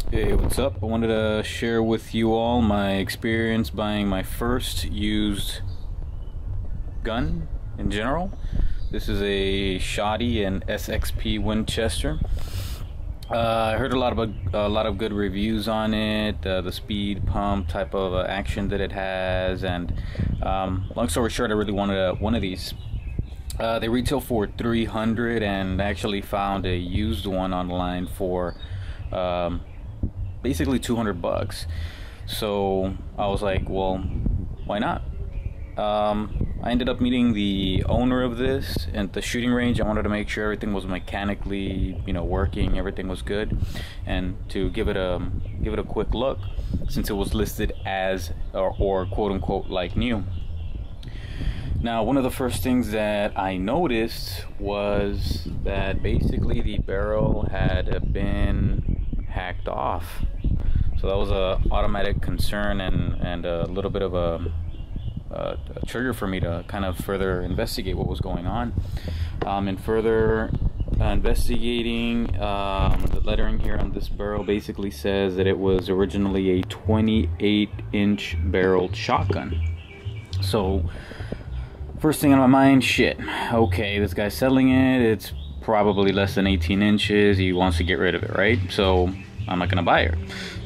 Hey, what's up? I wanted to share with you all my experience buying my first used gun in general. This is a shottie and SXP Winchester. I heard a lot of good reviews on it, the speed, pump type of action that it has, and long story short, I really wanted one of these. They retail for $300, and I actually found a used one online for basically $200. So I was like, well, why not? I ended up meeting the owner of this at the shooting range. I wanted to make sure everything was mechanically, working, everything was good, and to give it a quick look, since it was listed as or quote unquote like new. Now, one of the first things that I noticed was that basically the barrel had been hacked off. So that was a automatic concern and a little bit of a trigger for me to kind of further investigate what was going on. And further investigating, the lettering here on this barrel basically says that it was originally a 28-inch barreled shotgun. So first thing on my mind, shit, okay, this guy's selling it, it's probably less than 18 inches, he wants to get rid of it, right? So I'm not gonna buy it.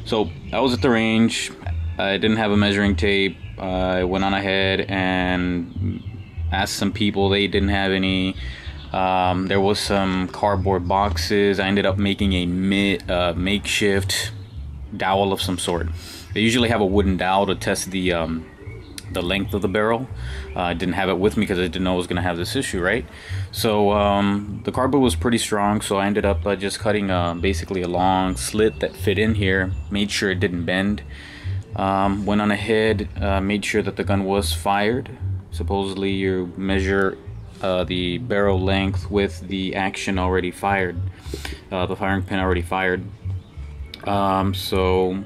So I was at the range, I didn't have a measuring tape. I went on ahead and asked some people, they didn't have any. There was some cardboard boxes. I ended up making a makeshift dowel of some sort. They usually have a wooden dowel to test the length of the barrel. I didn't have it with me because I didn't know I was going to have this issue, right? So the cardboard was pretty strong, so I ended up just cutting basically a long slit that fit in here, made sure it didn't bend. Went on ahead, made sure that the gun was fired. Supposedly you measure the barrel length with the action already fired, the firing pin already fired. So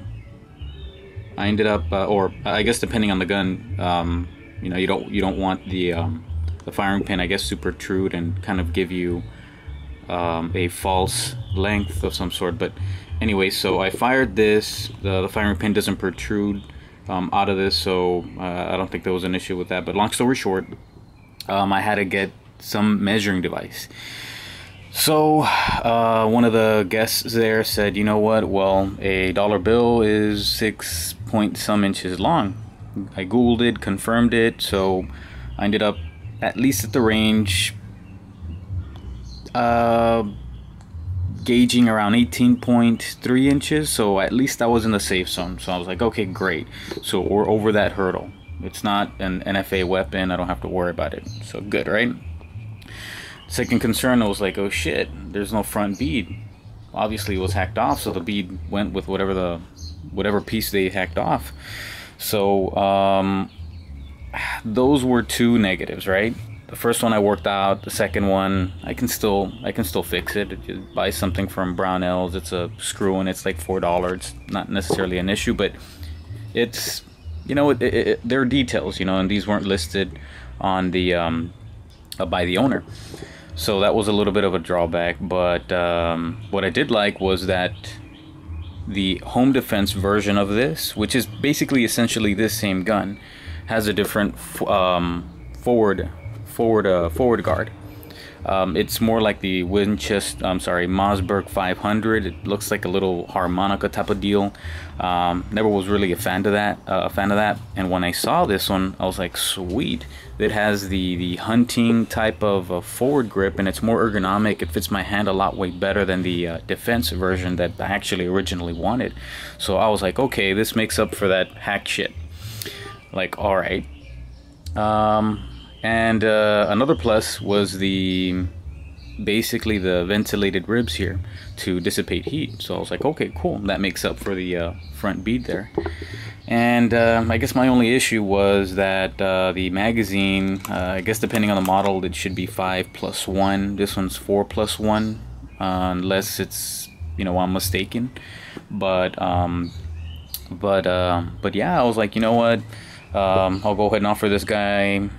I ended up, or I guess depending on the gun, you don't want the firing pin, I guess, to protrude and kind of give you a false length of some sort. But anyway, so I fired this. The firing pin doesn't protrude out of this, so I don't think there was an issue with that. But long story short, I had to get some measuring device. So one of the guests there said, you know what, well, a dollar bill is 6 point some inches long. I googled it, confirmed it, so I ended up, at least at the range, gauging around 18.3 inches, so at least I was in the safe zone. So I was like, okay, great, so we're over that hurdle. It's not an NFA weapon, I don't have to worry about it, so good, right? Second concern, I was like, oh shit, there's no front bead. Obviously it was hacked off, so the bead went with whatever piece they hacked off. So those were two negatives, right? The first one I worked out. The second one, I can still fix it. Just buy something from Brownells. It's a screw and it's like $4. It's not necessarily an issue, but it's, there are details, and these weren't listed on the by the owner. So that was a little bit of a drawback. But what I did like was that the home defense version of this, which is basically essentially this same gun, has a different forward guard. It's more like the Mossberg 500. It looks like a little harmonica type of deal. Never was really a fan of that. And when I saw this one, I was like, sweet. It has the hunting type of forward grip, and it's more ergonomic. It fits my hand a lot way better than the defense version that I actually originally wanted. So I was like, okay, this makes up for that hack shit. Like, all right. And another plus was basically the ventilated ribs here to dissipate heat. So I was like, okay, cool, that makes up for the front bead there. And I guess my only issue was that the magazine, I guess depending on the model, it should be 5+1. This one's 4+1, unless it's, I'm mistaken. But yeah, I was like, you know what, I'll go ahead and offer this guy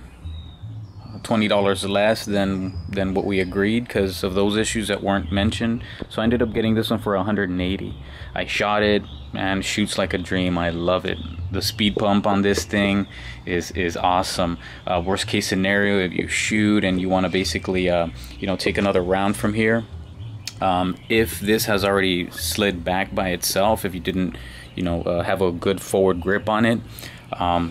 $20 less than what we agreed because of those issues that weren't mentioned. So I ended up getting this one for 180. I shot it, and shoots like a dream. I love it. The speed pump on this thing is awesome. Worst case scenario, if you shoot and you want to basically you know, take another round from here, if this has already slid back by itself, if you didn't, you know, have a good forward grip on it,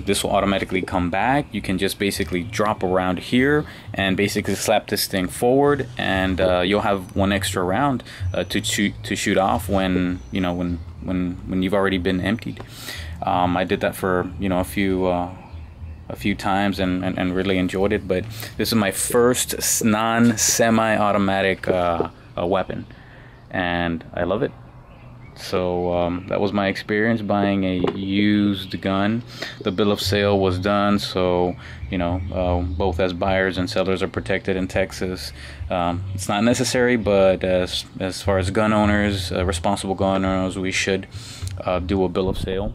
this will automatically come back. You can just basically drop around here and basically slap this thing forward, and you'll have one extra round to shoot off when, you know, when you've already been emptied. I did that for, you know, a few times and really enjoyed it. But this is my first non-semi-automatic weapon, and I love it. So that was my experience buying a used gun. The bill of sale was done, so, you know, both as buyers and sellers are protected in Texas. It's not necessary, but as far as gun owners, responsible gun owners, we should do a bill of sale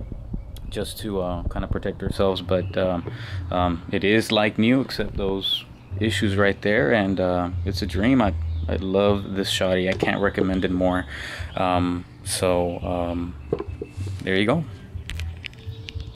just to kind of protect ourselves. But it is like new, except those issues right there, and it's a dream. I love this shotty. I can't recommend it more. So there you go.